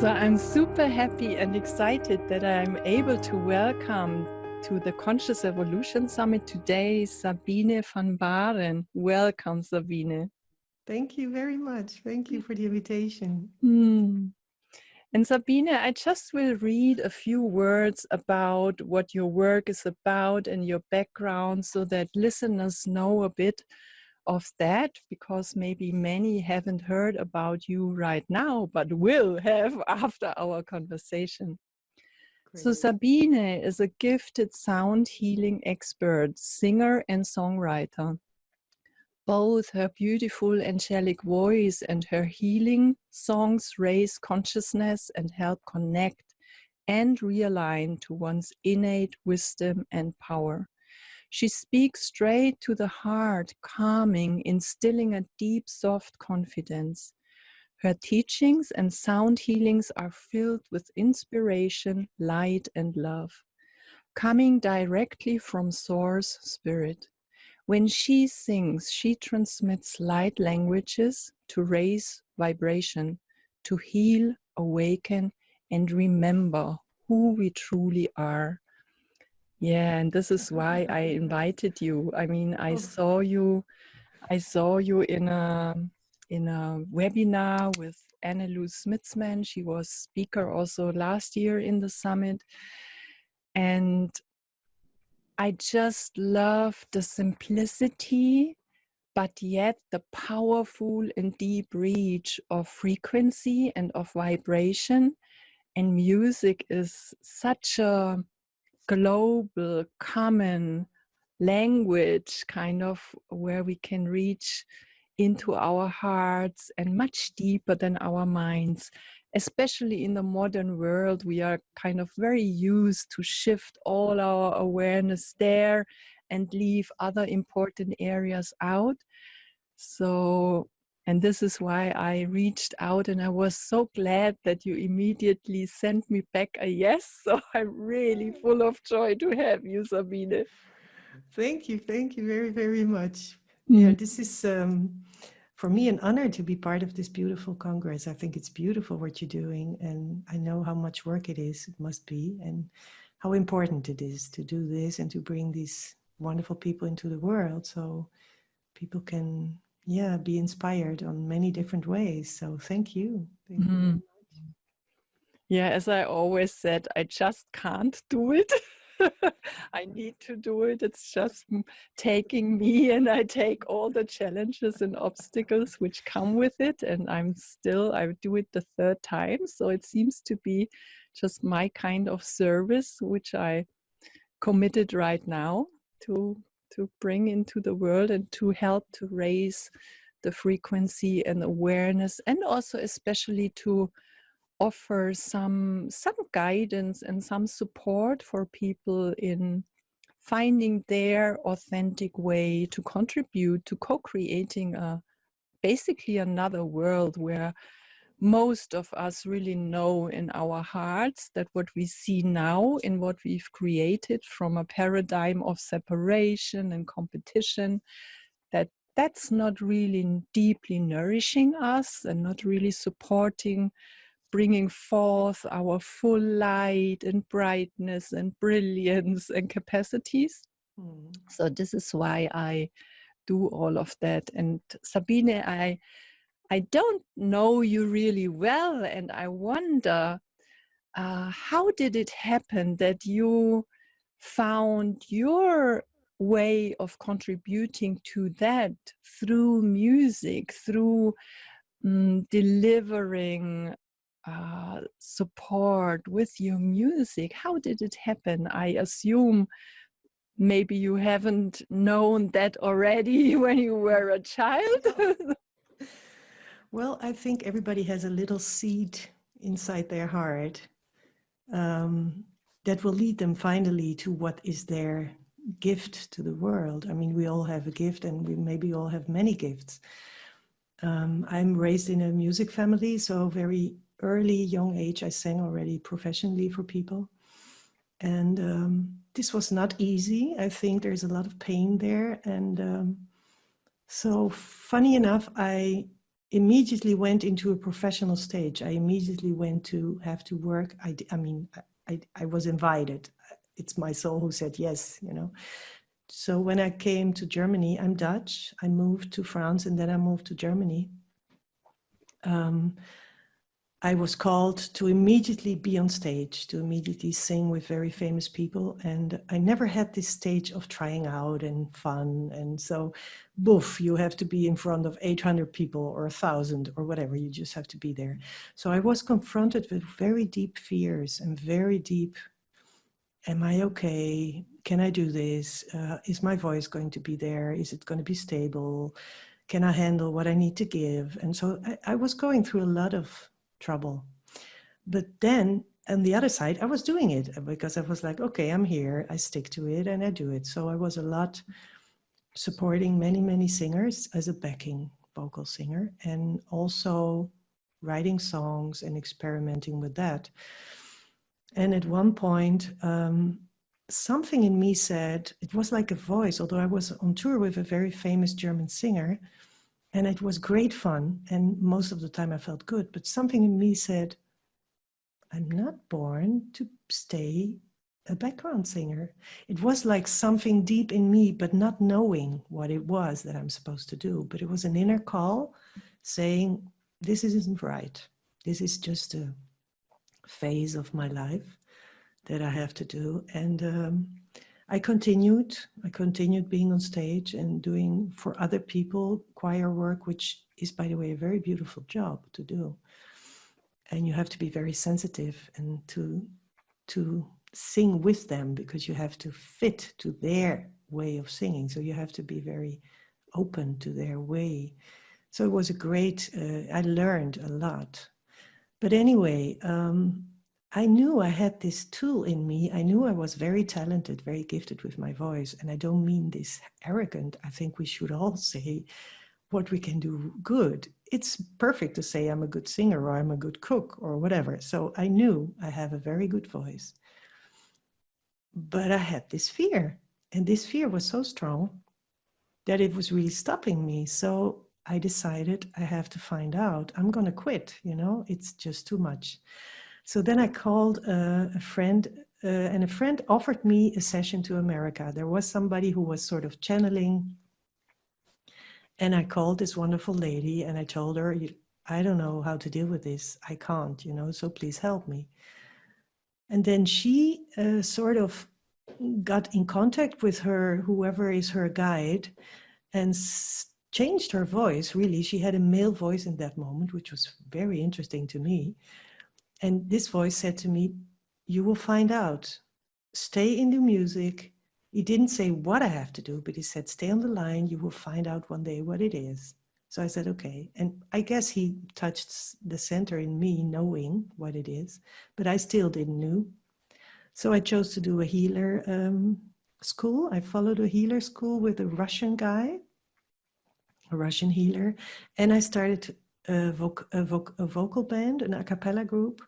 So I'm super happy and excited that I'm able to welcome to the Conscious Evolution Summit today, Sabine van Baaren. Welcome, Sabine. Thank you very much. Thank you for the invitation. And Sabine, I just will read a few words about what your work is about and your background so that listeners know a bit of that, because maybe many haven't heard about you right now, but will have after our conversation. So Great. Sabine is a gifted sound healing expert, singer and songwriter. Both her beautiful angelic voice and her healing songs raise consciousness and help connect and realign to one's innate wisdom and power. She speaks straight to the heart, calming, instilling a deep, soft confidence. Her teachings and sound healings are filled with inspiration, light, and love, coming directly from Source Spirit. When she sings, she transmits light languages to raise vibration, to heal, awaken, and remember who we truly are. Yeah, and this is why I invited you. I mean, I Oh, saw you in a webinar with Annelou Smitsman. She was speaker also last year in the summit. And I just love the simplicity, but yet the powerful and deep reach of frequency and of vibration. And music is such a global, common language, kind of where we can reach into our hearts and much deeper than our minds. Especially in the modern world, we are kind of very used to shift all our awareness there and leave other important areas out. So, and this is why I reached out, and I was so glad that you immediately sent me back a yes. So I'm really full of joy to have you, Sabine. thank you. Thank you very, very much. Yeah, Mm. this is for me an honor to be part of this beautiful Congress. I think it's beautiful what you're doing, and I know how much work it must be, and how important it is to do this and to bring these wonderful people into the world so people can, yeah, be inspired on many different ways. So thank you. Thank you very Mm. much. Yeah, as I always said, I just can't do it. I need to do it. It's just taking me, and I take all the challenges and obstacles which come with it. And I do it the third time. So it seems to be just my kind of service, which I committed right now to bring into the world and to help to raise the frequency and awareness, and also especially to offer some guidance and some support for people in finding their authentic way to contribute to co-creating basically another world where most of us really know in our hearts that what we see now in what we've created from a paradigm of separation and competition, that's not really deeply nourishing us and not really supporting bringing forth our full light and brightness and brilliance and capacities. Mm. So this is why I do all of that. And Sabine, I don't know you really well, and I wonder how did it happen that you found your way of contributing to that through music, through delivering support with your music? How did it happen? I assume maybe you haven't known that already when you were a child. Well, I think everybody has a little seed inside their heart um, that will lead them finally to what is their gift to the world. I mean, we all have a gift, and we maybe all have many gifts. I'm raised in a music family, so very early, young age, I sang already professionally for people. And this was not easy. I think there's a lot of pain there. And so funny enough, I immediately went into a professional stage. I immediately went to have to work. I was invited. It's my soul who said yes, you know. So when I came to Germany, I'm Dutch. I moved to France and then I moved to Germany. I was called to immediately be on stage, to immediately sing with very famous people. And I never had this stage of trying out and fun. And so, boof, you have to be in front of 800 people or 1,000 or whatever. You just have to be there. So I was confronted with very deep fears and very deep, am I okay? Can I do this? Is my voice going to be there? Is it going to be stable? Can I handle what I need to give? And so I was going through a lot of trouble. But then on the other side, I was doing it because I was like, okay, I'm here, I stick to it and I do it. So I was a lot supporting many, many singers as a backing vocal singer and also writing songs and experimenting with that. And at one point, something in me said, it was like a voice, although I was on tour with a very famous German singer, and it was great fun. And most of the time I felt good, but something in me said, I'm not born to stay a background singer. It was like something deep in me, but not knowing what it was that I'm supposed to do. But it was an inner call saying, this isn't right. This is just a phase of my life that I have to do. And I continued being on stage and doing for other people choir work, which is, by the way, a very beautiful job to do. And you have to be very sensitive and to sing with them because you have to fit to their way of singing. So you have to be very open to their way. So it was a great, I learned a lot. But anyway, I knew I had this tool in me. I knew I was very talented, very gifted with my voice. And I don't mean this arrogant. I think we should all say what we can do good. It's perfect to say I'm a good singer or I'm a good cook or whatever. So I knew I have a very good voice. But I had this fear. And this fear was so strong that it was really stopping me. So I decided I have to find out. I'm going to quit, you know, it's just too much. So then I called a friend, and a friend offered me a session to America. There was somebody who was sort of channeling. And I called this wonderful lady and I told her, I don't know how to deal with this. I can't, you know, so please help me. And then she sort of got in contact with her, whoever is her guide, and changed her voice, really. She had a male voice in that moment, which was very interesting to me. And this voice said to me, you will find out. Stay in the music. He didn't say what I have to do, but he said, stay on the line. You will find out one day what it is. So I said, okay. And I guess he touched the center in me knowing what it is, but I still didn't know. So I chose to do a healer school. I followed a healer school with a Russian guy, a Russian healer. And I started a vocal band, an a cappella group.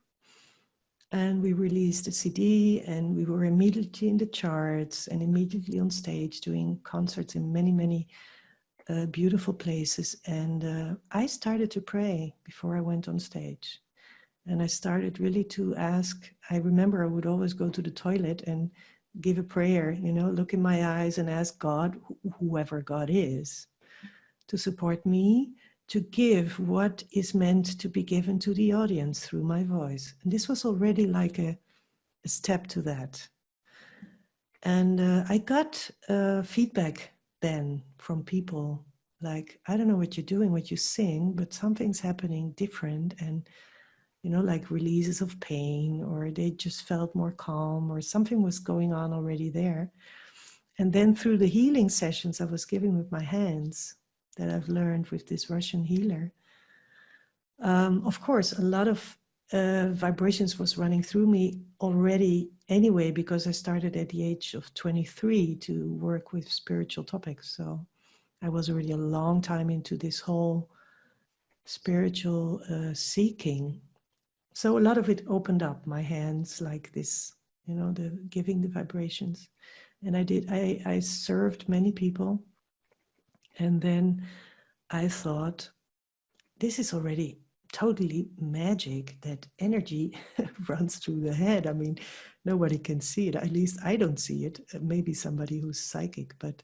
And we released a CD and we were immediately in the charts and immediately on stage doing concerts in many, many beautiful places. And I started to pray before I went on stage. And I started really to ask. I remember I would always go to the toilet and give a prayer, you know, look in my eyes and ask God, whoever God is, to support me, to give what is meant to be given to the audience through my voice. And this was already like a step to that. And I got feedback then from people like, I don't know what you're doing, what you sing, but something's happening different. And, you know, like releases of pain, or they just felt more calm, or something was going on already there. And then through the healing sessions I was giving with my hands that I've learned with this Russian healer, of course, a lot of vibrations was running through me already anyway, because I started at the age of 23 to work with spiritual topics. So I was already a long time into this whole spiritual seeking. So a lot of it opened up my hands like this, you know, the giving the vibrations. And I served many people. And then I thought, this is already totally magic, that energy runs through the head. I mean, nobody can see it. At least I don't see it. Maybe somebody who's psychic, but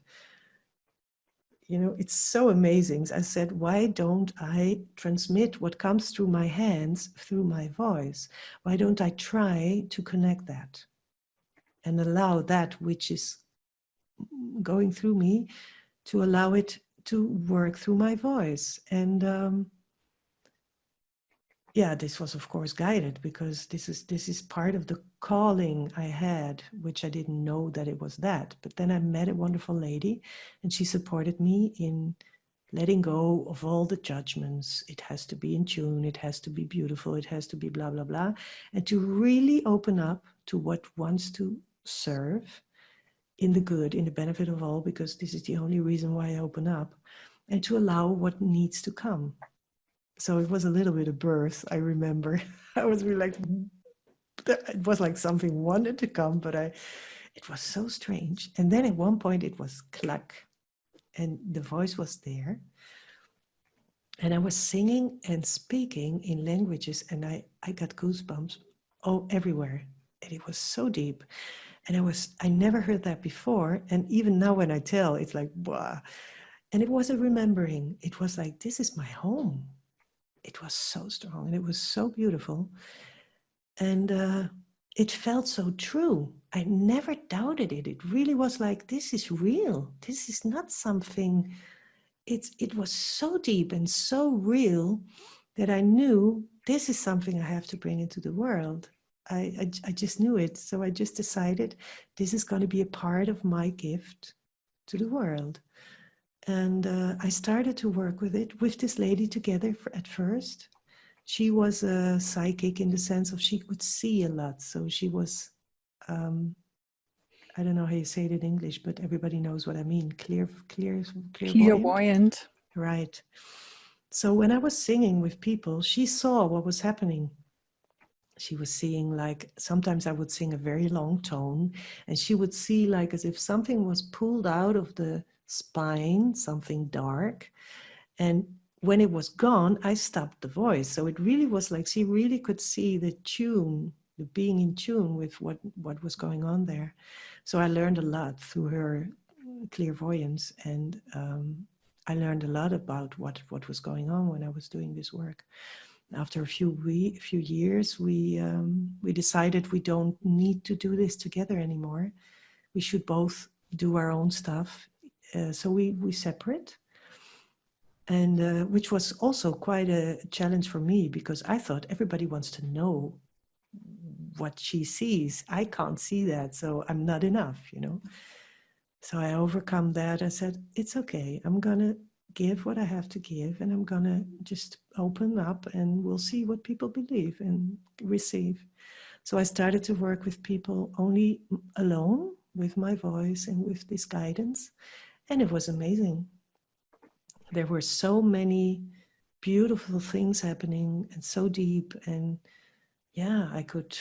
it's so amazing. I said, why don't I transmit what comes through my hands through my voice? Why don't I try to connect that and allow that which is going through me to allow it to work through my voice? And yeah, this was of course guided, because this is part of the calling I had, which I didn't know that it was that. But then I met a wonderful lady, and she supported me in letting go of all the judgments. It has to be in tune, it has to be beautiful, it has to be blah, blah, blah. And to really open up to what wants to serve in the good, in the benefit of all, because this is the only reason why I open up, and to allow what needs to come. So it was a little bit of birth, I remember. I was really like, it was like something wanted to come, but it was so strange. And then at one point it was clack, and the voice was there. And I was singing and speaking in languages, and I got goosebumps everywhere. And it was so deep. And I never heard that before. And even now when I tell, it's like, wow. And it was a remembering. It was like, this is my home. It was so strong, and it was so beautiful. And it felt so true. I never doubted it. It really was like, this is real. This is not something, it was so deep and so real that I knew this is something I have to bring into the world. I just knew it. So I just decided this is going to be a part of my gift to the world. And I started to work with it, with this lady together at first. She was a psychic in the sense of she could see a lot. So she was, I don't know how you say it in English, but everybody knows what I mean. Clairvoyant. Clairvoyant. Right. So when I was singing with people, she saw what was happening. She was seeing, like, sometimes I would sing a very long tone, and she would see like as if something was pulled out of the spine, something dark. And when it was gone, I stopped the voice. So it really was like she really could see the tune, the being in tune with what was going on there. So I learned a lot through her clairvoyance, and I learned a lot about what was going on when I was doing this work. After a few years, we decided we don't need to do this together anymore. We should both do our own stuff. So we separate. And which was also quite a challenge for me, because I thought everybody wants to know what she sees. I can't see that, so I'm not enough, So I overcome that. I said, it's okay. I'm going to give what I have to give, and I'm going to just open up, and we'll see what people believe and receive. So I started to work with people only alone, with my voice and with this guidance. And it was amazing. There were so many beautiful things happening, and so deep. And yeah, I could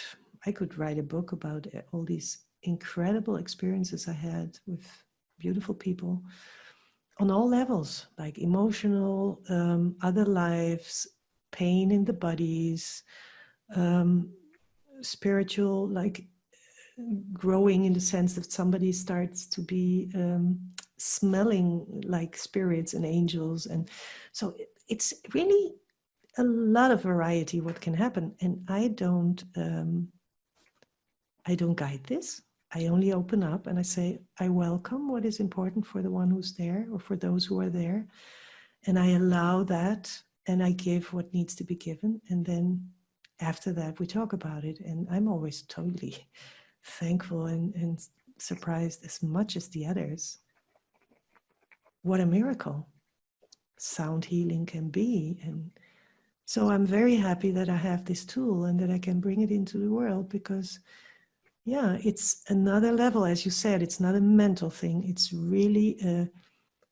write a book about all these incredible experiences I had with beautiful people on all levels, like emotional, other lives, pain in the bodies, spiritual, like growing in the sense that somebody starts to be smelling like spirits and angels. And so it's really a lot of variety what can happen. And I don't guide this. I only open up and I say, I welcome what is important for the one who's there, or for those who are there. And I allow that, and I give what needs to be given. And then after that, we talk about it. And I'm always totally thankful and surprised as much as the others. What a miracle sound healing can be. And so I'm very happy that I have this tool and that I can bring it into the world, because yeah, it's another level. As you said, it's not a mental thing. It's really a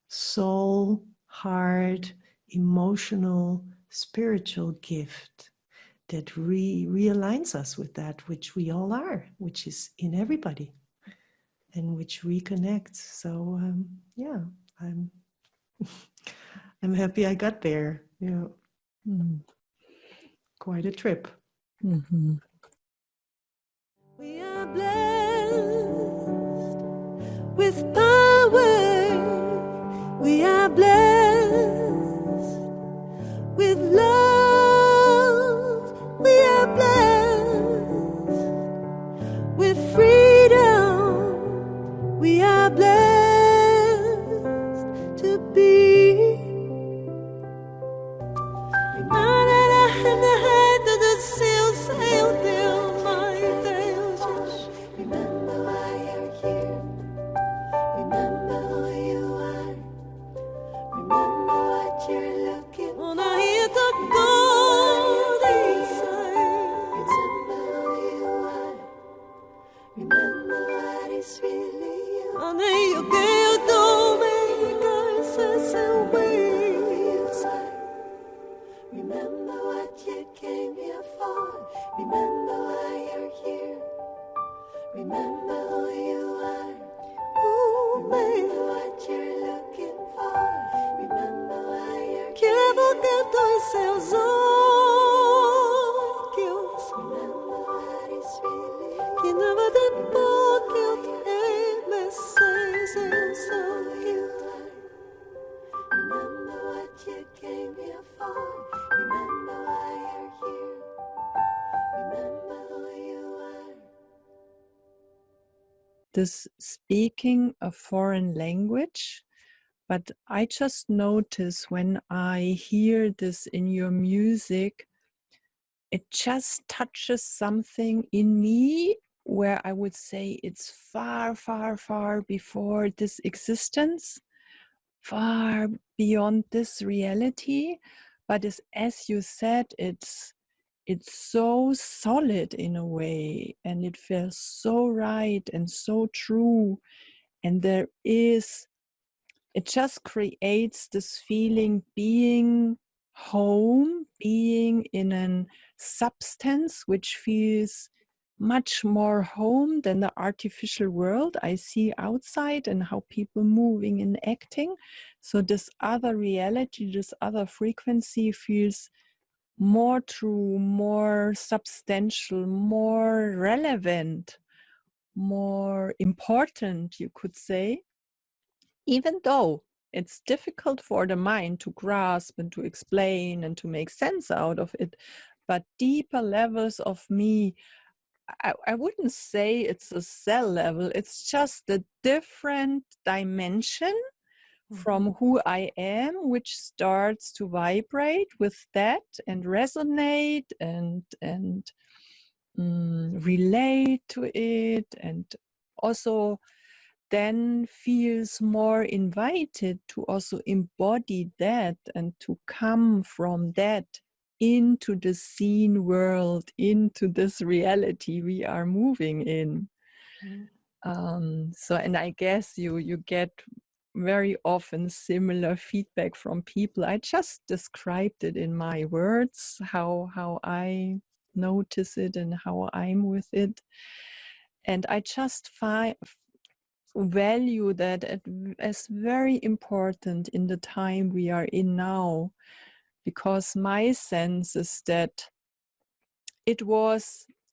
soul, heart, emotional, spiritual gift that realigns us with that which we all are, which is in everybody, and which reconnects. So yeah, I'm I'm happy I got there. Yeah. Mm. Quite a trip. Mm-hmm. We are blessed with power. We are blessed with love. We are blessed with freedom. We are blessed to be. Remember why you're here. Remember who you are. Remember what you're looking for. Remember who you are. Remember what is really you. Remember who you are. Remember what you came here for. Remember why you're here. Remember who you are. Remember what you're looking for. Remember why you're here. Remember what is really you. Remember what you came here for. Remember why you're here. Remember who you are. This speaking a foreign language, but I just notice when I hear this in your music, it just touches something in me where I would say it's far, far, far before this existence, far beyond this reality. But as you said, it's so solid in a way, and it feels so right and so true. And it just creates this feeling being home, being in a substance which feels much more home than the artificial world I see outside and how people moving and acting. So this other reality, this other frequency feels more true, more substantial, more relevant, more important, you could say, even though it's difficult for the mind to grasp and to explain and to make sense out of it. But deeper levels of me, I wouldn't say it's a cell level, it's just a different dimension from who I am, which starts to vibrate with that and resonate and relate to it, and also then feels more invited to also embody that and to come from that into the seen world, into this reality we are moving in. And I guess you get very often similar feedback from people. I just described it in my words, how I notice it and how I'm with it. And I just value that as very important in the time we are in now, because my sense is that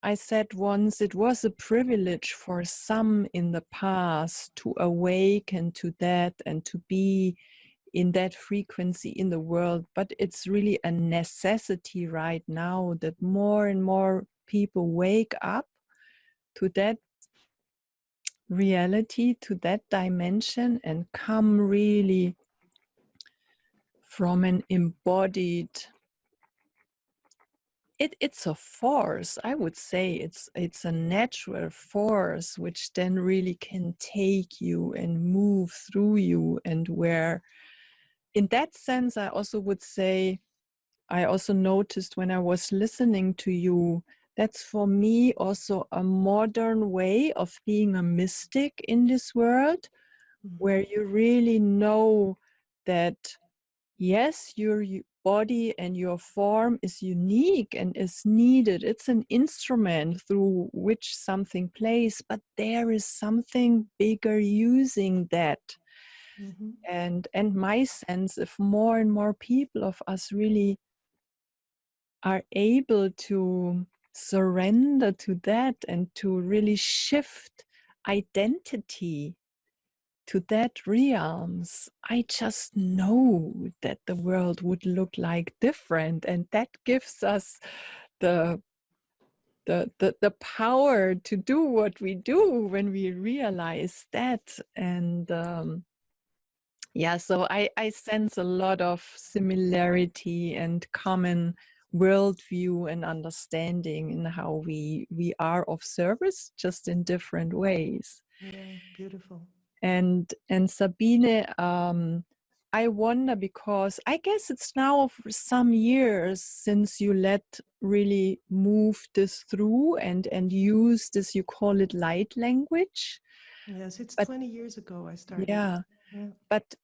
I said once, it was a privilege for some in the past to awaken to that and to be in that frequency in the world, but it's really a necessity right now that more and more people wake up to that reality, to that dimension, and come really from an embodied, it's a force. I would say it's a natural force which then really can take you and move through you, and where in that sense I also would say, I also noticed when I was listening to you, that's for me also a modern way of being a mystic in this world, where you really know that yes, your body and your form is unique and is needed. It's an instrument through which something plays, but there is something bigger using that. And my sense, if more and more people of us really are able to surrender to that and to really shift identity to that realms, I just know that the world would look like different, and that gives us the power to do what we do when we realize that. And yeah, so I sense a lot of similarity and common worldview and understanding in how we are of service, just in different ways. Yeah, beautiful. And Sabine, I wonder, because I guess it's now for some years since you really move this through and use this, you call it light language. Yes, it's But 20 years ago I started. yeah, Yeah. but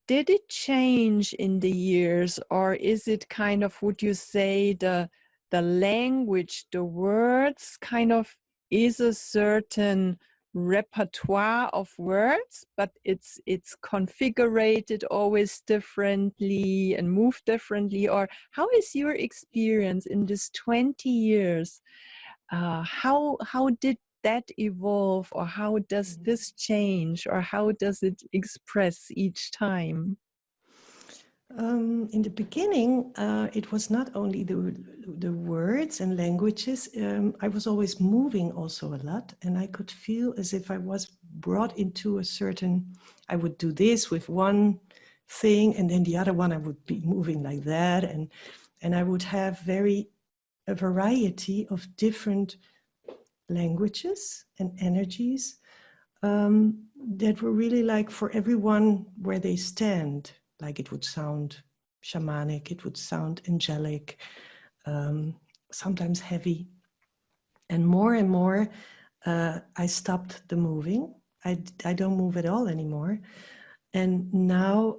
did it change in the years, or is it kind of, would you say the language, the words kind of is a certain repertoire of words, but it's configured always differently and moved differently? Or how is your experience in this 20 years? How did that evolve, or how does this change, or how does it express each time? In the beginning, it was not only the words and languages. I was always moving also a lot, and I could feel as if I was brought into a certain. I would do this with one thing, and then the other one I would be moving like that, and I would have a variety of different languages and energies that were really like for everyone where they stand. Like it would sound shamanic, it would sound angelic, sometimes heavy. And more, I stopped the moving. I don't move at all anymore. And now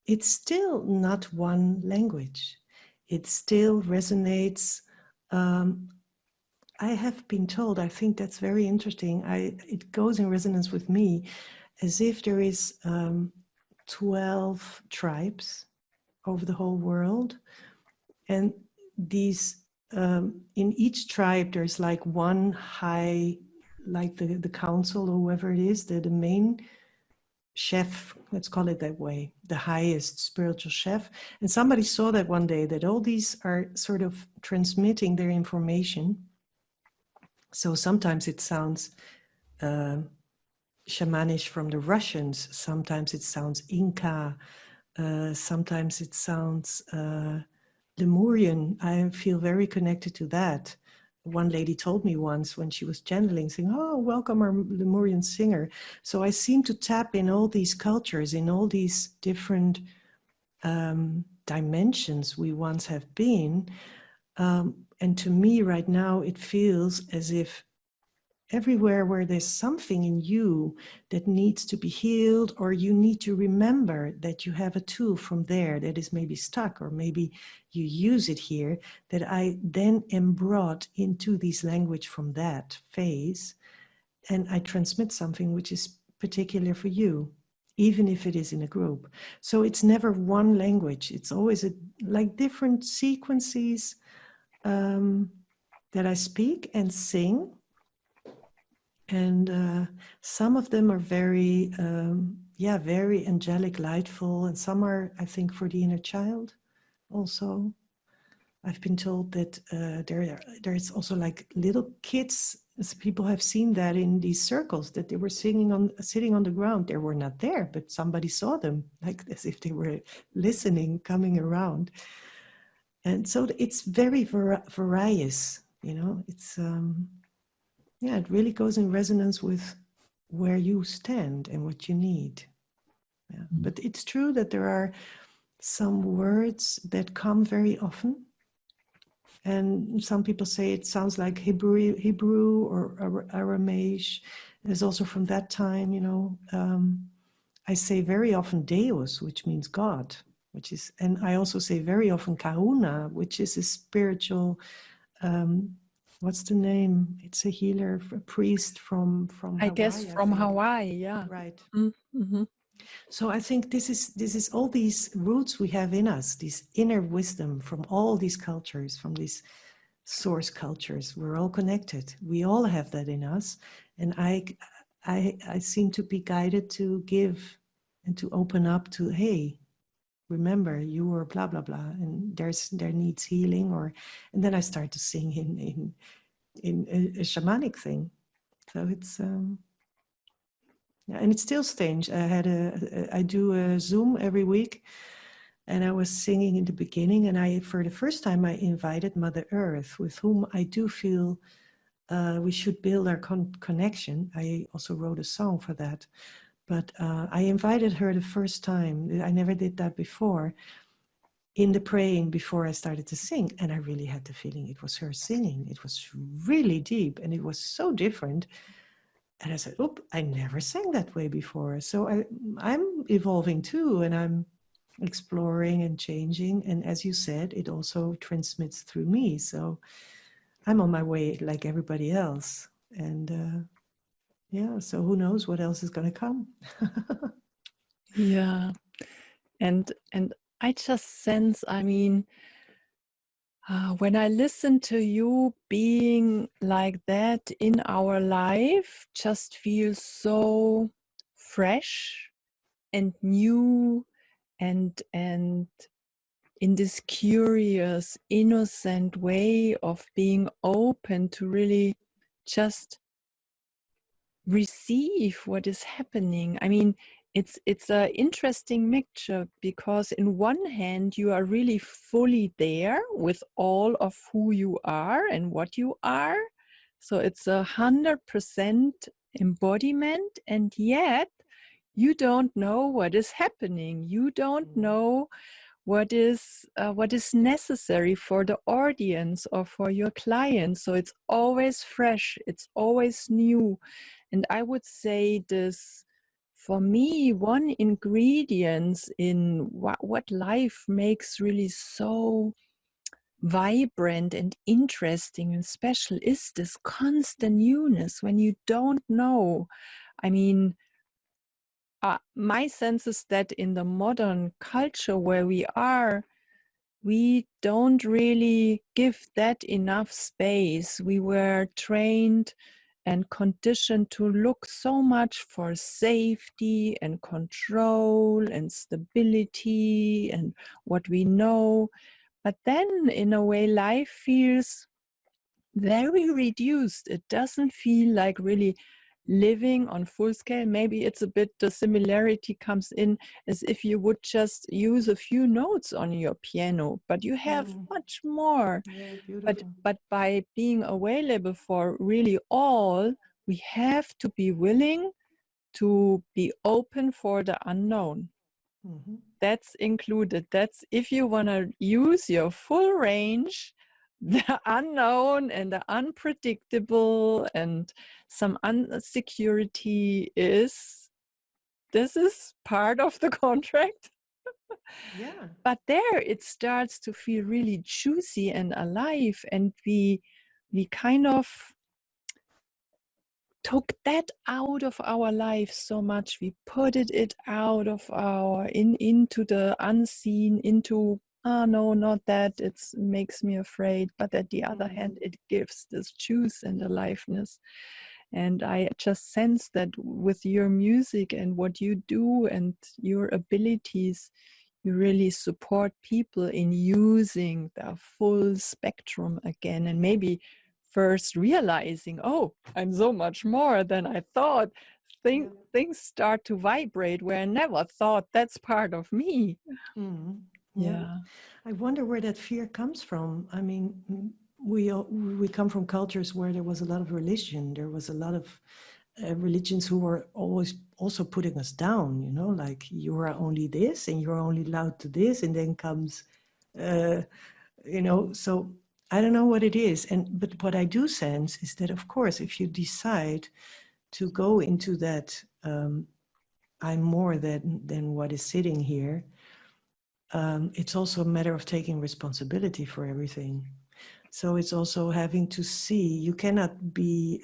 it's still not one language. It still resonates. I have been told, I think that's very interesting. It goes in resonance with me as if there is 12 tribes over the whole world. And these, in each tribe, there's like one high, like the council or whoever it is, the main chef, let's call it that way, the highest spiritual chef. And somebody saw that one day, that all these are sort of transmitting their information. So sometimes it sounds shamanish from the Russians, sometimes it sounds Inca, sometimes it sounds Lemurian. I feel very connected to that. One lady told me once when she was channeling, saying, "Oh, welcome our Lemurian singer." So I seem to tap in all these cultures, in all these different dimensions we once have been. And to me right now, it feels as if everywhere where there's something in you that needs to be healed, or you need to remember that you have a tool from there that is maybe stuck, or maybe you use it here, that I then am brought into this language from that phase, and I transmit something which is particular for you, even if it is in a group. So it's never one language. It's always like different sequences that I speak and sing. And some of them are very, very angelic, lightful, and some are, I think, for the inner child also. I've been told that there's also like little kids, as people have seen that in these circles, that they were sitting on the ground. They were not there, but somebody saw them, like as if they were listening, coming around. And so it's very various, you know, it's... yeah, it really goes in resonance with where you stand and what you need. Yeah. But it's true that there are some words that come very often. And some people say it sounds like Hebrew or Aramaic. There's also from that time, you know, I say very often Deus, which means God, and I also say very often Kahuna, which is a spiritual, what's the name? It's a healer, a priest from I Hawaii. guess from Hawaii, yeah. Right. Mm-hmm. So I think this is all these roots we have in us, this inner wisdom from all these cultures, from these source cultures. We're all connected. We all have that in us, and I seem to be guided to give and to open up to, hey, remember you were blah blah blah, and there needs healing, or and then I start to sing in a shamanic thing. So it's yeah, and it's still strange. I do a Zoom every week, and I was singing in the beginning, and for the first time I invited Mother Earth, with whom I do feel we should build our connection. I also wrote a song for that, but I invited her the first time. I never did that before, in the praying before I started to sing, and I really had the feeling it was her singing. It was really deep, and it was so different. And I said, "Oop, I never sang that way before." So I'm evolving too, and I'm exploring and changing. And as you said, it also transmits through me. So I'm on my way like everybody else. And yeah, so who knows what else is going to come. Yeah. And I just sense, I mean, when I listen to you, being like that in our life just feels so fresh and new, and in this curious, innocent way of being open to really just receive what is happening. I mean, it's an interesting mixture, because in one hand you are really fully there with all of who you are and what you are. So it's 100% embodiment, and yet you don't know what is happening. You don't know what is necessary for the audience or for your clients. So it's always fresh, it's always new. And I would say this, for me, one ingredient in what life makes really so vibrant and interesting and special is this constant newness when you don't know. I mean, my sense is that in the modern culture where we are, we don't really give that enough space. We were trained and conditioned to look so much for safety and control and stability and what we know. But then, in a way, life feels very reduced. It doesn't feel like really living on full scale. Maybe it's a bit, the similarity comes in as if you would just use a few notes on your piano, but you have much more. Yeah, beautiful. But by being available for really all, we have to be willing to be open for the unknown. That's included. That's if you want to use your full range, the unknown and the unpredictable and some insecurity this is part of the contract. Yeah. But there it starts to feel really juicy and alive, and we kind of took that out of our life so much. We put it out of into the unseen, into, no, not that, it makes me afraid. But at the other hand, it gives this juice and aliveness. And I just sense that with your music and what you do and your abilities, you really support people in using the full spectrum again, and maybe first realizing, oh, I'm so much more than I thought. Things start to vibrate where I never thought that's part of me. Yeah. I wonder where that fear comes from. I mean, we come from cultures where there was a lot of religion. There was a lot of religions who were always also putting us down, you know, like you are only this and you're only allowed to this, and then comes, you know, so I don't know what it is. But what I do sense is that, of course, if you decide to go into that, I'm more than what is sitting here, it's also a matter of taking responsibility for everything. So it's also having to see, you cannot be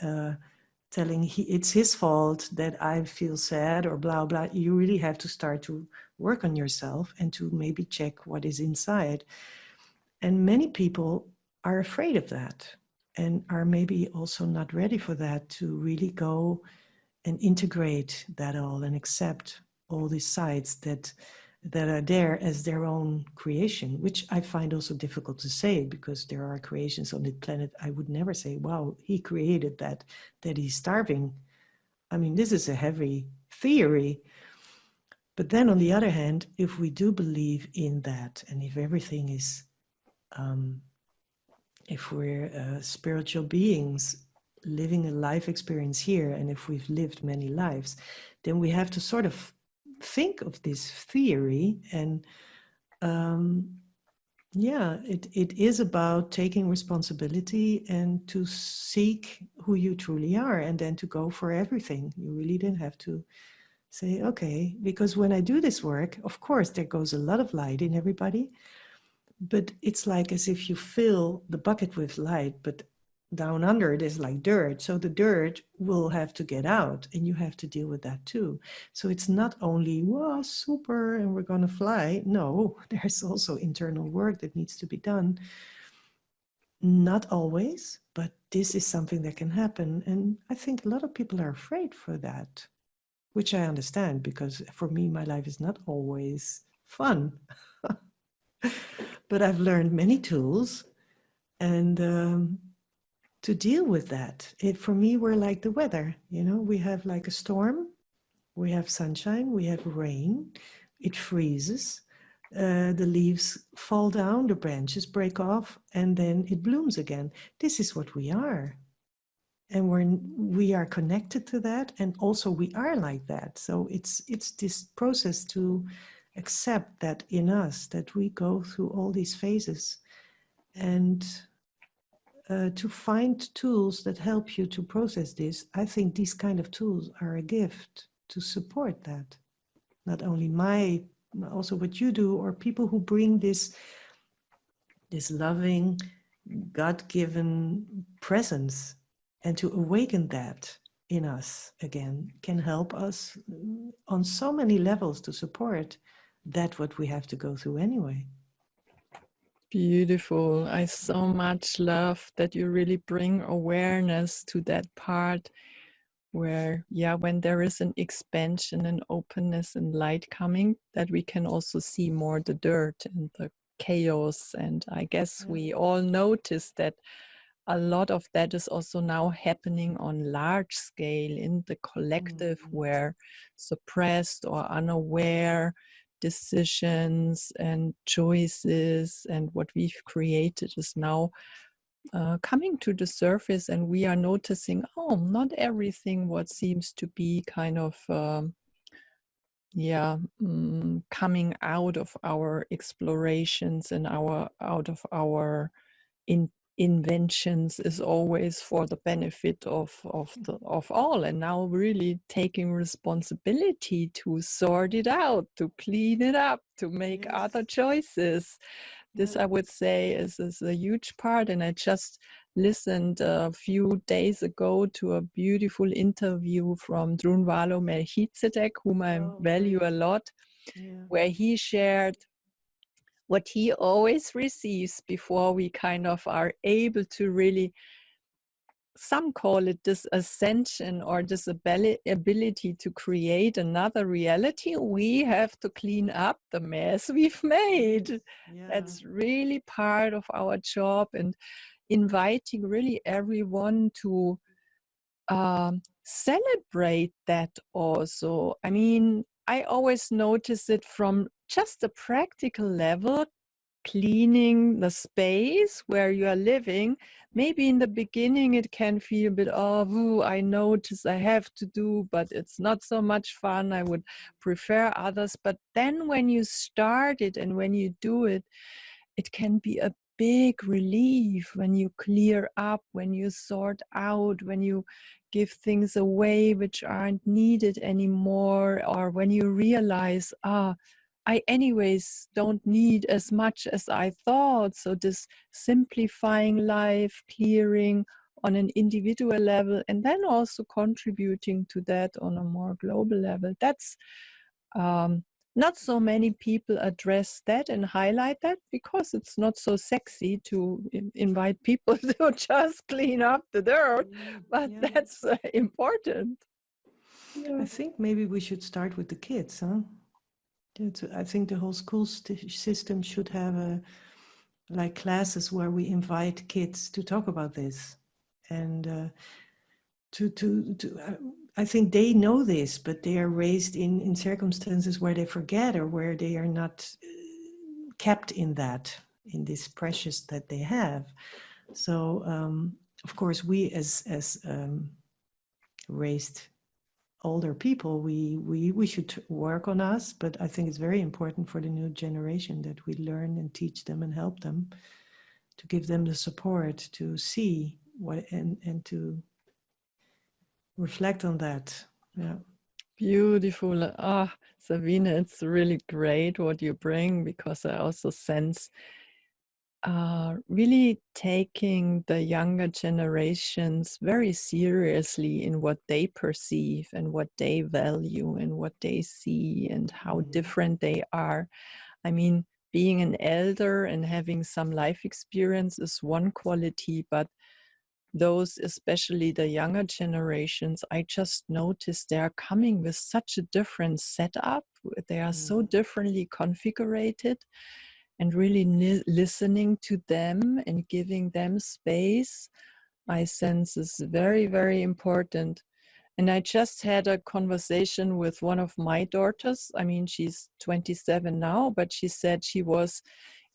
telling it's his fault that I feel sad or blah, blah. You really have to start to work on yourself and to maybe check what is inside. And many people are afraid of that and are maybe also not ready for that, to really go and integrate that all and accept all these sides that are there as their own creation, which I find also difficult to say, because there are creations on the planet I would never say, wow, he created that he's starving. I mean, this is a heavy theory. But then on the other hand, if we do believe in that, and if everything is, if we're spiritual beings living a life experience here, and if we've lived many lives, then we have to sort of think of this theory. And yeah, it is about taking responsibility and to seek who you truly are, and then to go for everything. You really didn't have to say, okay, because when I do this work, of course, there goes a lot of light in everybody, but it's like as if you fill the bucket with light, but down under it is like dirt. So the dirt will have to get out, and you have to deal with that too. So it's not only, wow, super, and we're going to fly. No, there's also internal work that needs to be done. Not always, but this is something that can happen. And I think a lot of people are afraid for that, which I understand, because for me, my life is not always fun. But I've learned many tools, and to deal with that. For me, we're like the weather, we have like a storm, we have sunshine, we have rain, it freezes, the leaves fall down, the branches break off, and then it blooms again. This is what we are. And we are connected to that, and also we are like that. So it's this process to accept that in us, that we go through all these phases, and to find tools that help you to process this. I think these kind of tools are a gift to support that. Not only also what you do, or people who bring this loving, God-given presence, and to awaken that in us again, can help us on so many levels to support that what we have to go through anyway. Beautiful. I so much love that you really bring awareness to that part where, when there is an expansion and openness and light coming, that we can also see more the dirt and the chaos. And I guess we all notice that a lot of that is also now happening on large scale in the collective, where suppressed or unaware decisions and choices and what we've created is now coming to the surface, and we are noticing, not everything what seems to be kind of coming out of our explorations and out of our inventions is always for the benefit of all. And now really taking responsibility to sort it out, to clean it up, to make other choices. This, I would say, is a huge part. And I just listened a few days ago to a beautiful interview from Drunvalo Melchizedek, whom I value a lot, where he shared what he always receives before we kind of are able to really, some call it this ascension or this ability to create another reality. We have to clean up the mess we've made. That's really part of our job, and inviting really everyone to celebrate that also. I mean, I always notice it from just a practical level, cleaning the space where you are living. Maybe in the beginning it can feel a bit, I notice I have to do, but it's not so much fun. I would prefer others. But then when you start it and when you do it, it can be a big relief when you clear up, when you sort out, when you give things away which aren't needed anymore, or when you realize, I anyways don't need as much as I thought. So this simplifying life, clearing on an individual level, and then also contributing to that on a more global level. That's not so many people address that and highlight that because it's not so sexy to invite people to just clean up the dirt, but Yeah. that's important. I think maybe we should start with the kids, huh? I think the whole school system should have like classes where we invite kids to talk about this, and I think they know this, but they are raised in circumstances where they forget or where they are not kept in this precious that they have. So of course we as raised older people, we should work on us, but I think it's very important for the new generation that we learn and teach them and help them, to give them the support to see what and to reflect on that. Yeah. Beautiful. Ah, Sabine, it's really great what you bring, because I also sense really taking the younger generations very seriously in what they perceive and what they value and what they see and how different they are. I mean, being an elder and having some life experience is one quality, but those, especially the younger generations, I just noticed they are coming with such a different setup. They are so differently configured, and really listening to them and giving them space, I sense is very, very important. And I just had a conversation with one of my daughters. I mean, she's 27 now, but she said she was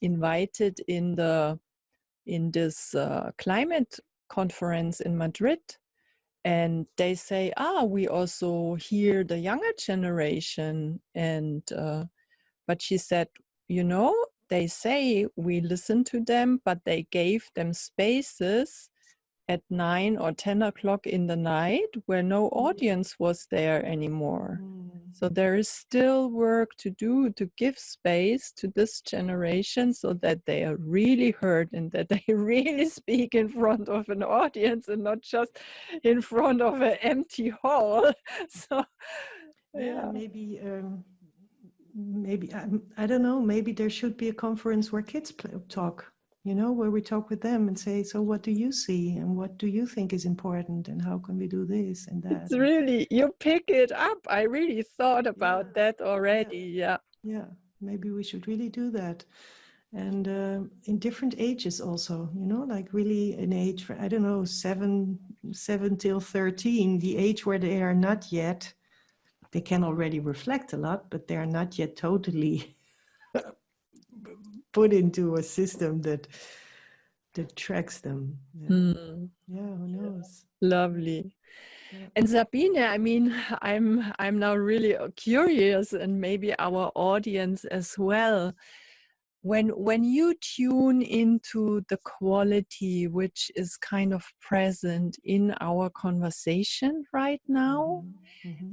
invited in this climate conference in Madrid. And they say, we also hear the younger generation. And but she said, they say we listen to them, but they gave them spaces at 9 or 10 o'clock in the night where no audience was there anymore. So there is still work to do to give space to this generation so that they are really heard and that they really speak in front of an audience and not just in front of an empty hall. So Yeah, maybe I don't know, maybe there should be a conference where kids talk, where we talk with them and say, so what do you see and what do you think is important and how can we do this and that? It's really, you pick it up. I really thought about that already. Yeah. Maybe we should really do that. And in different ages also, like really an age for, I don't know, 7 till 13, the age where they are not yet, they can already reflect a lot, but they are not yet totally put into a system that tracks them. Yeah, who knows? Lovely. And Sabine, I mean, I'm now really curious, and maybe our audience as well. When you tune into the quality which is kind of present in our conversation right now,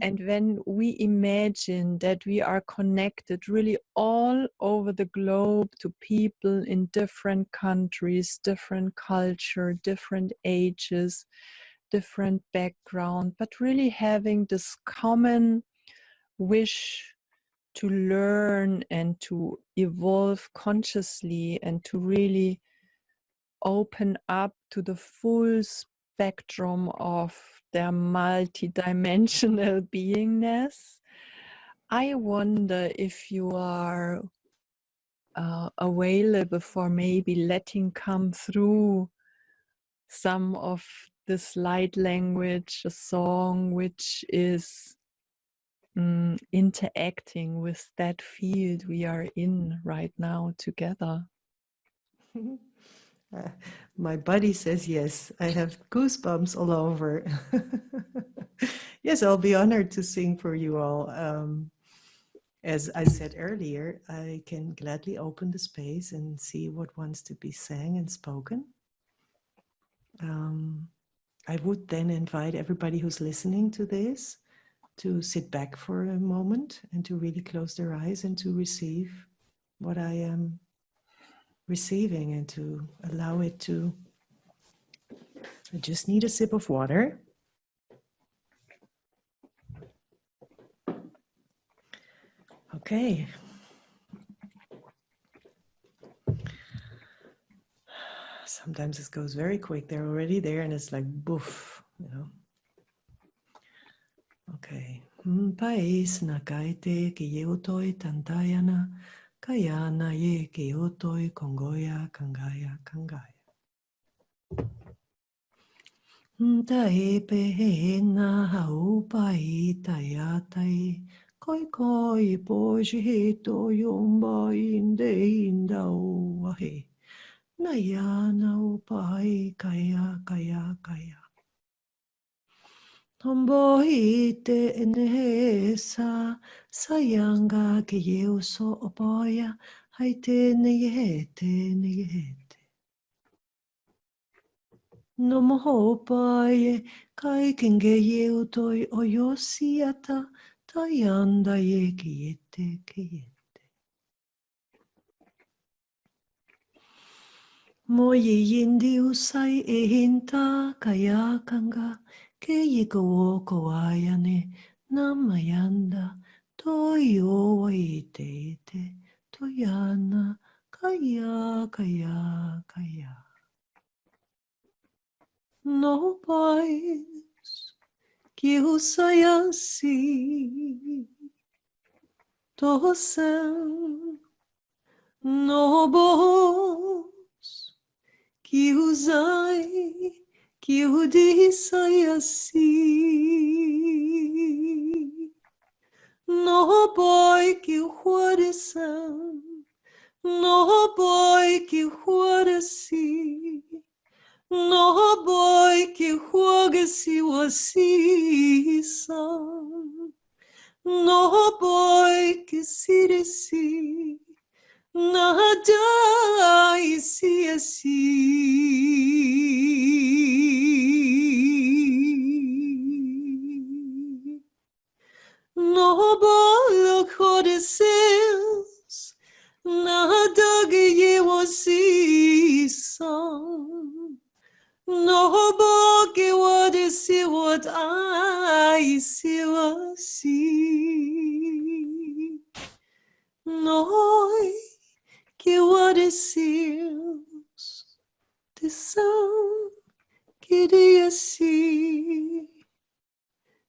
and when we imagine that we are connected really all over the globe to people in different countries, different culture, different ages, different background, but really having this common wish to learn and to evolve consciously and to really open up to the full spectrum of their multidimensional beingness. I wonder if you are available for maybe letting come through some of this light language, a song which is interacting with that field we are in right now together. My body says yes. I have goosebumps all over. Yes, I'll be honored to sing for you all. As I said earlier, I can gladly open the space and see what wants to be sang and spoken. I would then invite everybody who's listening to this to sit back for a moment and to really close their eyes and to receive what I am receiving and to allow it to I just need a sip of water. Okay. Sometimes it goes very quick. They're already there and it's like boof, you know. Okay. Pais na kaite ki yeutoi tantayana kayana ye ki yeutoi kongoya kangaya kangaya. Tae pehe na haupai tayatai koi koi poji hito yomba inde inda wahe. Nayana upai kaya kaya kaya. Tombohite enehesa sayanga kiyeuso opoya haite neyehete neyehete. No mohopaye kai kinge yeutoi oyosiata tayanda ye kiyete kiyete. Moye yindi usai ehinta kaya kanga ke yiko kawayane namayanda toyo waite ite toyana kaya kaya kaya. No pais que usayasi tosen no bo. Que usai, que o dissai assim. No boy que o coração, no boy que o coração, no boy que o coração assim, no boy que se desse. Nada esse assim. No bolo aconteceu, nada que eu assim são. No bolo que eu disse what I see assim. Noi que obedecemos, tesão queria ser.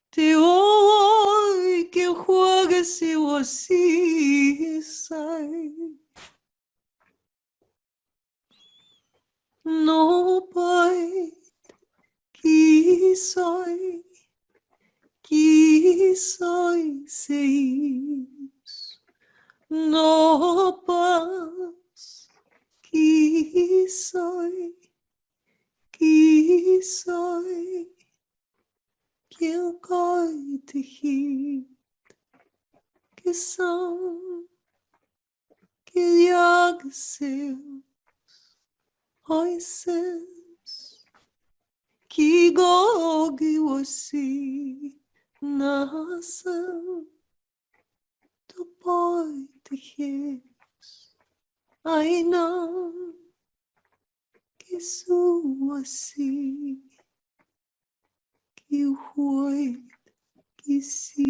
Te oi que joga se você sai. No pai que soy seis. No paz que soy que eu gosto de que são que seu oises que gogue você nação do boi de ai não que sua assim que o foi que se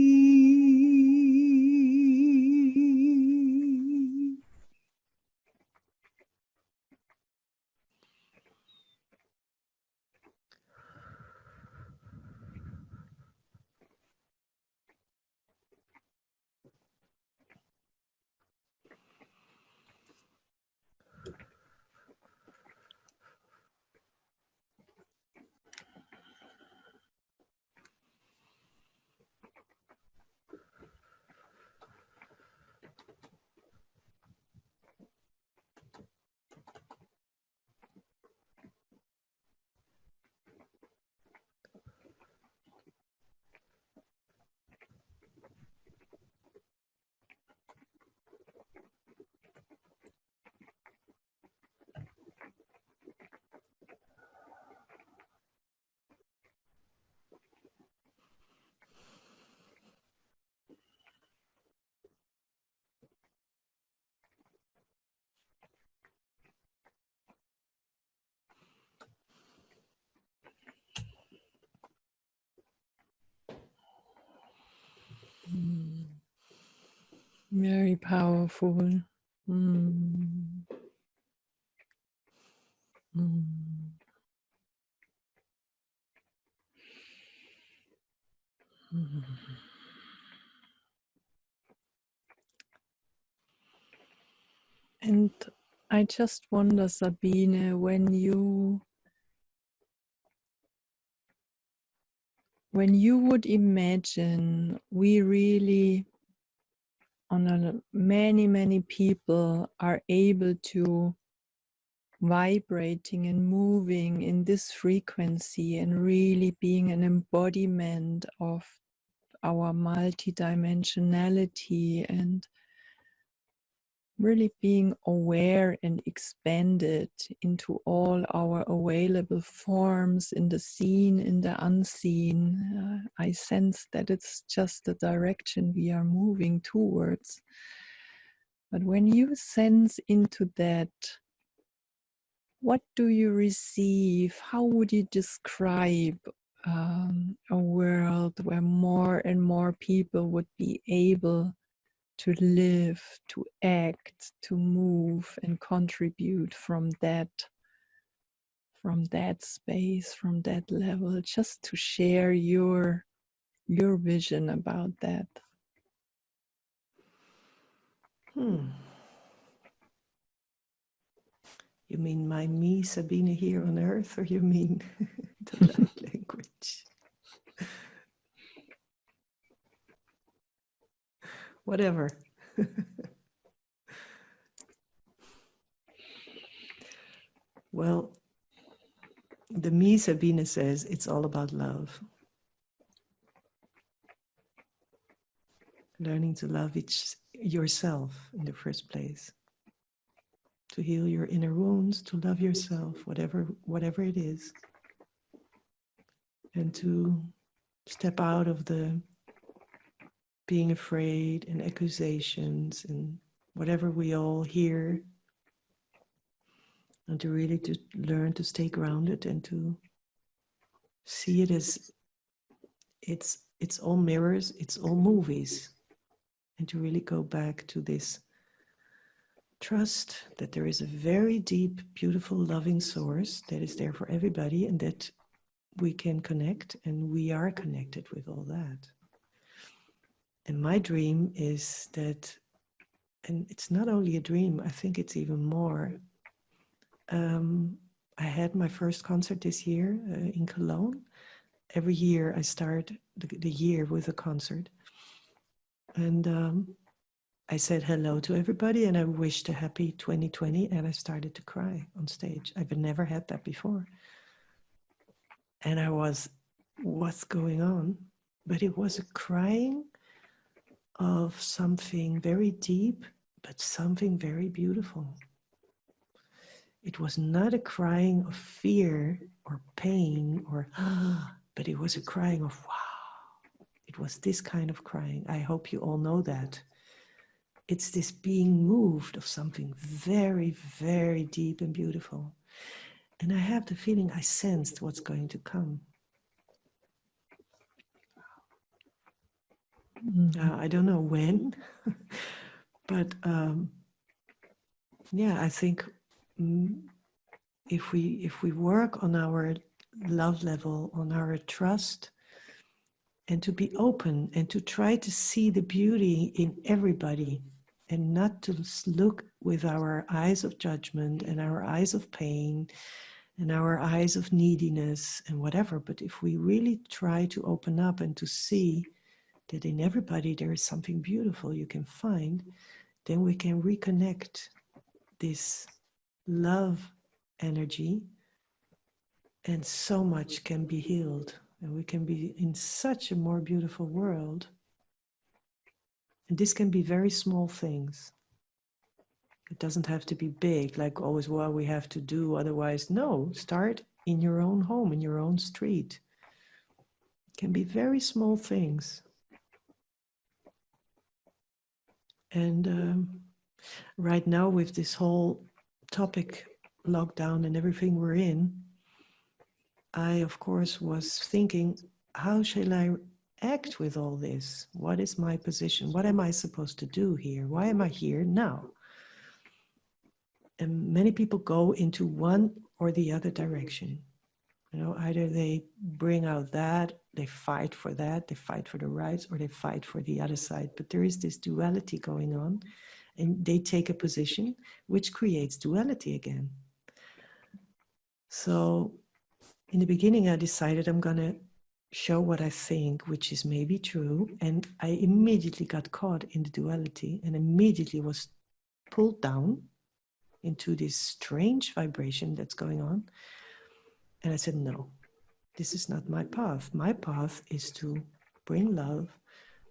Very powerful. Mm. Mm. Mm. And I just wonder, Sabine, when you would imagine we really, many people are able to vibrating and moving in this frequency and really being an embodiment of our multidimensionality and really being aware and expanded into all our available forms in the seen, in the unseen. I sense that it's just the direction we are moving towards. But when you sense into that, what do you receive? How would you describe a world where more and more people would be able to live, to act, to move and contribute from that space, from that level, just to share your vision about that? You mean my me, Sabine, here on earth, or you mean the light language? Whatever. Well, the me, Sabine, says it's all about love. Learning to love yourself in the first place. To heal your inner wounds, to love yourself, whatever it is. And to step out of the being afraid and accusations and whatever we all hear, and to really learn to stay grounded and to see it as it's all mirrors, it's all movies, and to really go back to this trust that there is a very deep, beautiful, loving source that is there for everybody, and that we can connect, and we are connected with all that. And my dream is that, and it's not only a dream, I think it's even more. I had my first concert this year in Cologne. Every year I start the year with a concert. And I said hello to everybody and I wished a happy 2020, and I started to cry on stage. I've never had that before. And I was, what's going on? But it was a crying of something very deep, but something very beautiful. It was not a crying of fear or pain or, but it was a crying of wow. It was this kind of crying. I hope you all know that. It's this being moved of something very, very deep and beautiful. And I have the feeling I sensed what's going to come. I don't know when, but yeah, I think if we work on our love level, on our trust, and to be open and to try to see the beauty in everybody, and not to look with our eyes of judgment and our eyes of pain and our eyes of neediness and whatever, but if we really try to open up and to see that in everybody there is something beautiful you can find, then we can reconnect this love energy, and so much can be healed, and we can be in such a more beautiful world. And this can be very small things. It doesn't have to be big, like always, well, we have to do, otherwise. No, start in your own home, in your own street. It can be very small things. And right now, with this whole topic, lockdown and everything we're in, I, of course, was thinking, how shall I act with all this? What is my position? What am I supposed to do here? Why am I here now? And many people go into one or the other direction. You know, either they bring out that, they fight for that, they fight for the rights, or they fight for the other side. But there is this duality going on, and they take a position which creates duality again. So in the beginning, I decided I'm going to show what I think, which is maybe true. And I immediately got caught in the duality and immediately was pulled down into this strange vibration that's going on. And I said, no, this is not my path. My path is to bring love,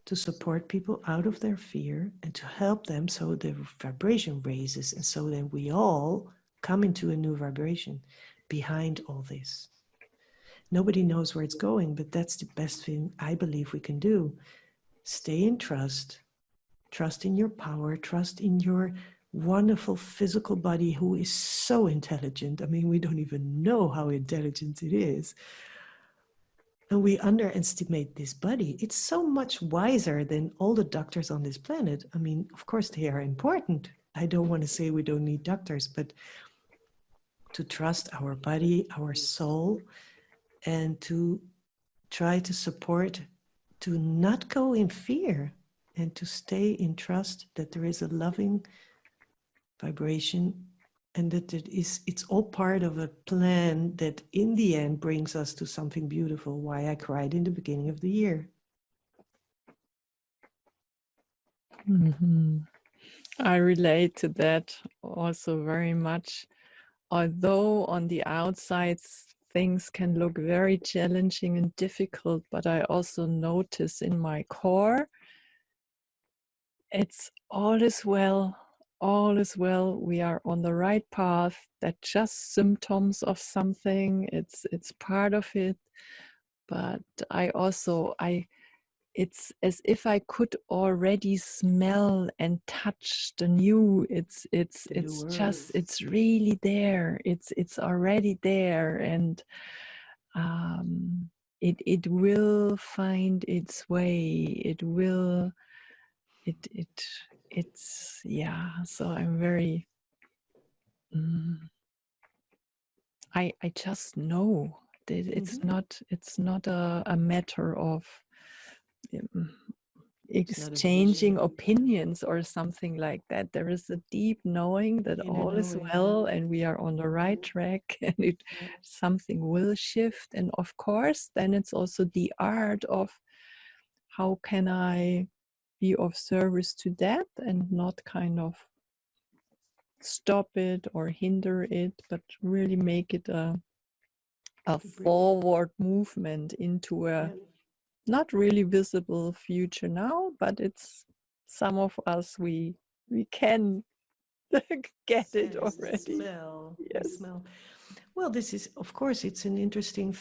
to support people out of their fear, and to help them so the vibration raises, and so that we all come into a new vibration behind all this. Nobody knows where it's going, but that's the best thing I believe we can do. Stay in trust, trust in your power, trust in your wonderful physical body who is so intelligent. I mean, we don't even know how intelligent it is. And we underestimate this body. It's so much wiser than all the doctors on this planet. I mean, of course, they are important. I don't want to say we don't need doctors, but to trust our body, our soul, and to try to support, to not go in fear, and to stay in trust that there is a loving vibration, and that it's all part of a plan that in the end brings us to something beautiful. Why I cried in the beginning of the year. Mhm. I relate to that also very much. Although on the outside things can look very challenging and difficult, but I also notice in my core, it's all is well, all is well. We are on the right path. That's just symptoms of something. It's part of it. But it's as if I could already smell and touch the new. It's just, it's really there. It's already there, and it will find its way. It will. It's yeah. So I'm very. I just know that it's not a matter of exchanging opinions or something like that. There is a deep knowing that all is well and we are on the right track, and something will shift. And of course, then it's also the art of how can I be of service to that and not kind of stop it or hinder it, but really make it a forward movement into a not really visible future now, but it's some of us we can get it already. Yes. Smell. Well, this is, of course, it's an interesting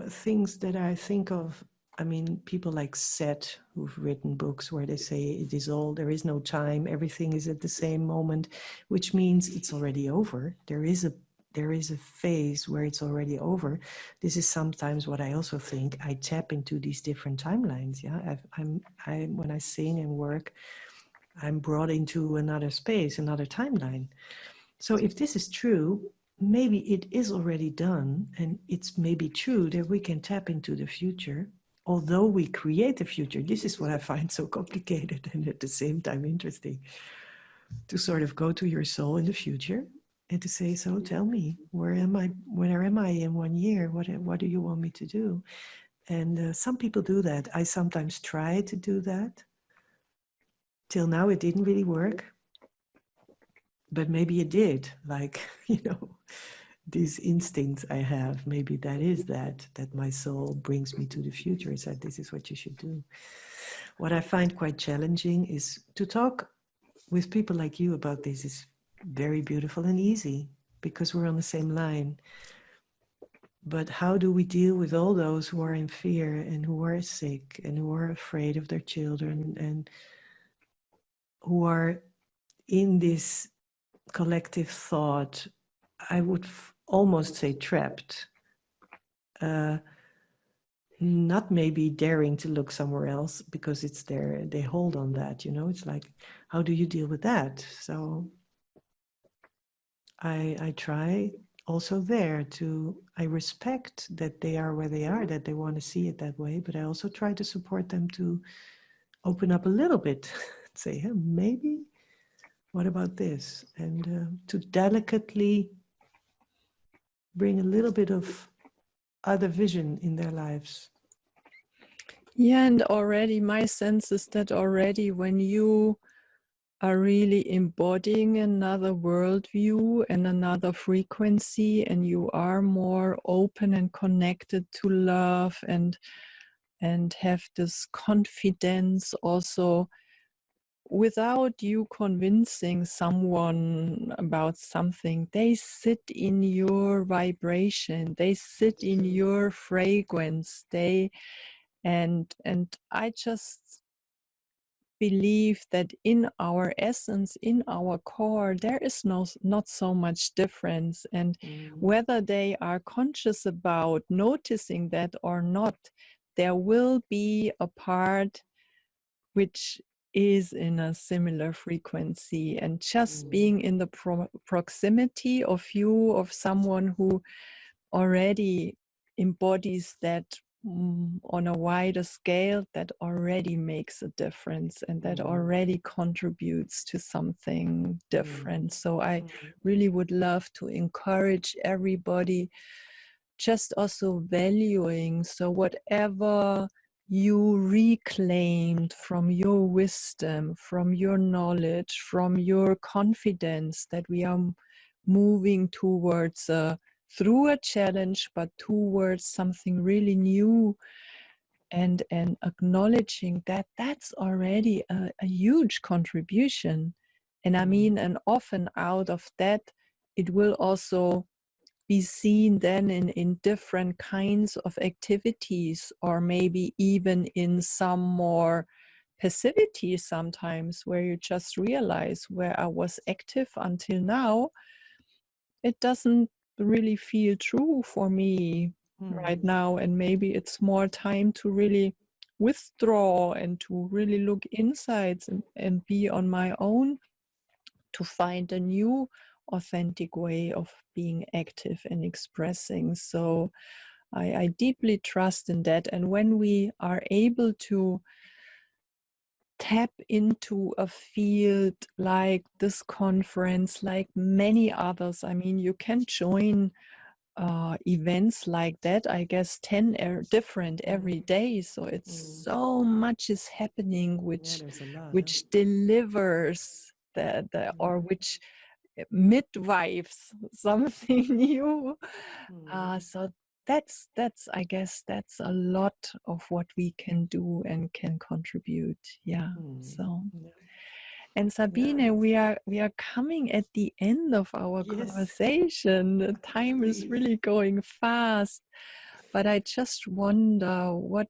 things that I think of. I mean, people like Seth, who've written books where they say it is all, there is no time, everything is at the same moment, which means it's already over. There is a phase where it's already over. This is sometimes what I also think. I tap into these different timelines. Yeah, when I sing and work, I'm brought into another space, another timeline. So if this is true, maybe it is already done, and it's maybe true that we can tap into the future, although we create the future. This is what I find so complicated and at the same time interesting, to sort of go to your soul in the future and to say, so tell me, where am I in 1 year? What do you want me to do? And some people do that. I sometimes try to do that. Till now, it didn't really work. But maybe it did, like, these instincts I have, maybe that is that my soul brings me to the future and said, this is what you should do. What I find quite challenging is to talk with people like you about this is very beautiful and easy because we're on the same line. But how do we deal with all those who are in fear and who are sick and who are afraid of their children and who are in this collective thought, I would almost say trapped, not maybe daring to look somewhere else because it's there, they hold on that, you know, it's like, how do you deal with that? So I try also there to, I respect that they are where they are, that they want to see it that way, but I also try to support them to open up a little bit, say, hey, maybe, what about this? And to delicately bring a little bit of other vision in their lives. Yeah, and already my sense is that already when you are really embodying another worldview and another frequency, and you are more open and connected to love and have this confidence also, without you convincing someone about something, they sit in your vibration, they sit in your fragrance, and I just believe that in our essence, in our core, there is not so much difference. And whether they are conscious about noticing that or not, there will be a part which is in a similar frequency. And just being in the proximity of you, of someone who already embodies that on a wider scale, that already makes a difference, and that already contributes to something different. So I really would love to encourage everybody just also valuing, so whatever you reclaimed from your wisdom, from your knowledge, from your confidence, that we are moving towards through a challenge, but towards something really new, and acknowledging that that's already a huge contribution. And I mean, and often out of that, it will also be seen then in different kinds of activities, or maybe even in some more passivity sometimes, where you just realize, where I was active until now, it doesn't really feel true for me right now, and maybe it's more time to really withdraw and to really look insides and be on my own, to find a new authentic way of being active and expressing. So I deeply trust in that. And when we are able to tap into a field like this conference, like many others, I mean, you can join events like that, I guess 10 different every day. So it's so much is happening, which delivers or which midwives something new. So that's I guess that's a lot of what we can do and can contribute. Yeah. So, and Sabine, we are coming at the end of our conversation. The time is really going fast, but I just wonder what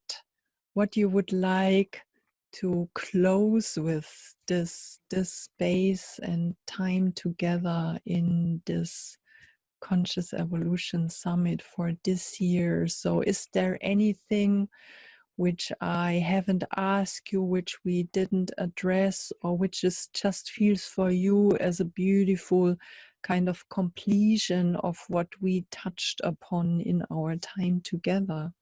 you would like to close with this space and time together in this Conscious Evolution Summit for this year. So is there anything which I haven't asked you, which we didn't address, or which is just feels for you as a beautiful kind of completion of what we touched upon in our time together?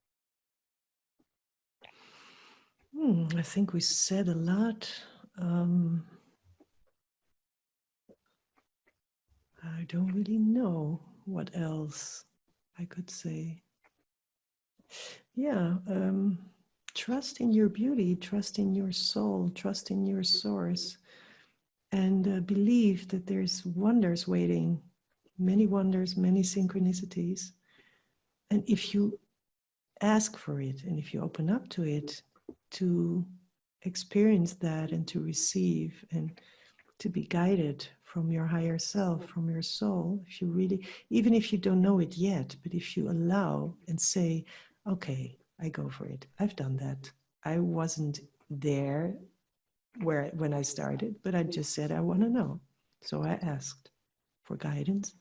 I think we said a lot. I don't really know what else I could say. Yeah, trust in your beauty, trust in your soul, trust in your source, and believe that there's wonders waiting, many wonders, many synchronicities. And if you ask for it, and if you open up to it, to experience that and to receive and to be guided from your higher self, from your soul, if you really, even if you don't know it yet, but if you allow and say, okay, I go for it. I've done that. I wasn't there when I started, but I just said, I want to know. So I asked for guidance.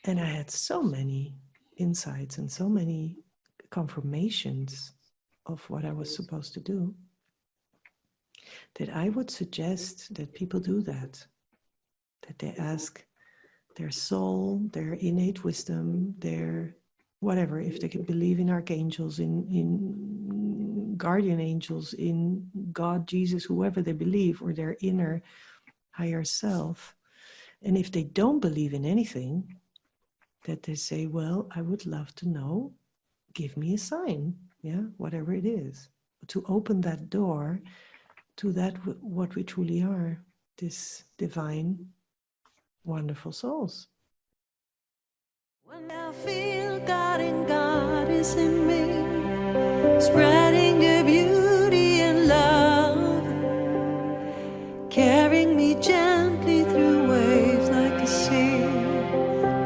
And I had so many insights and so many confirmations of what I was supposed to do, that I would suggest that people do that they ask their soul, their innate wisdom, their whatever, if they can believe in archangels, in guardian angels, in God, Jesus, whoever they believe, or their inner higher self. And if they don't believe in anything, that they say, well, I would love to know, give me a sign, yeah, whatever it is, to open that door to that what we truly are, this divine, wonderful souls. When I feel God and God is in me, spreading your beauty and love, carrying me gently through waves like a sea,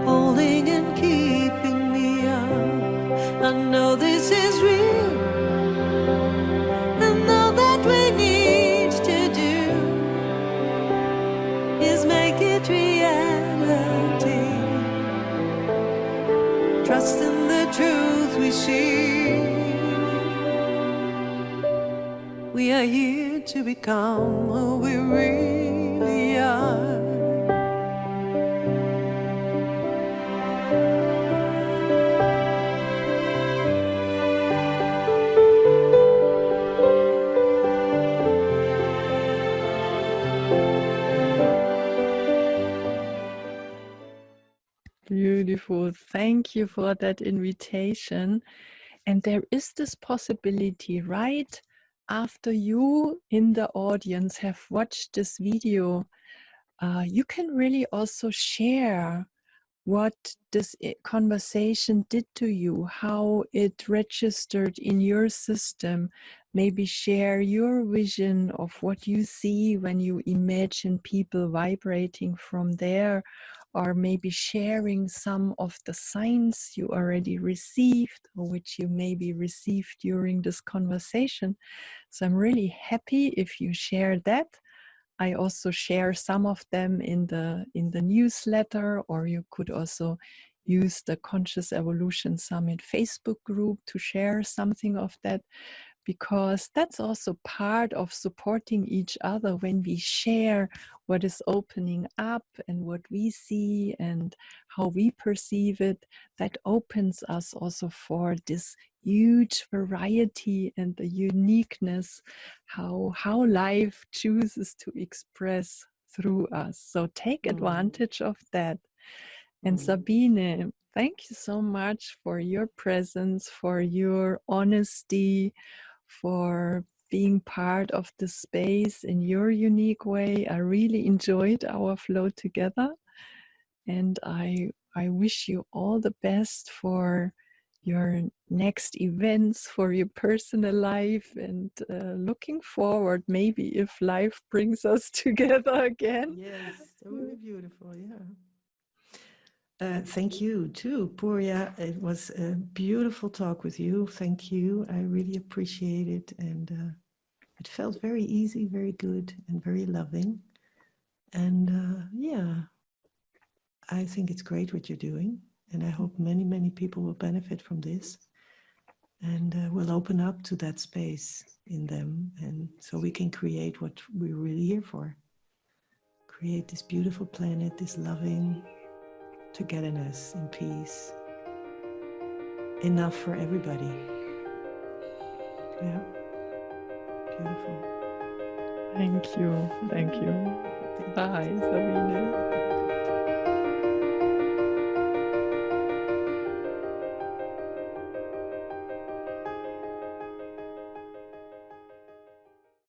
holding and keeping me up. I know this is real, and all that we need to do is make it reality. Trust in the truth we see. We are here to become who we really are. Beautiful. Thank you for that invitation. And there is this possibility right after you in the audience have watched this video, you can really also share what this conversation did to you, how it registered in your system. Maybe share your vision of what you see when you imagine people vibrating from there, or maybe sharing some of the signs you already received or which you maybe received during this conversation. So I'm really happy if you share that. I also share some of them in the newsletter, or you could also use the Conscious Evolution Summit Facebook group to share something of that, because that's also part of supporting each other when we share what is opening up and what we see and how we perceive it. That opens us also for this huge variety and the uniqueness, how life chooses to express through us. So take advantage of that. And Sabine, thank you so much for your presence, for your honesty, for being part of the space in your unique way. I really enjoyed our flow together, and I wish you all the best for your next events, for your personal life, and looking forward, maybe if life brings us together again. Yes, that would be beautiful, yeah. Thank you too, Puria. It was a beautiful talk with you. Thank you. I really appreciate it. And it felt very easy, very good, and very loving. And yeah, I think it's great what you're doing. And I hope many, many people will benefit from this. And will open up to that space in them. And so we can create what we're really here for. Create this beautiful planet, this loving togetherness and peace. Enough for everybody. Yeah. Beautiful. Thank you. Thank you. Bye, Sabine.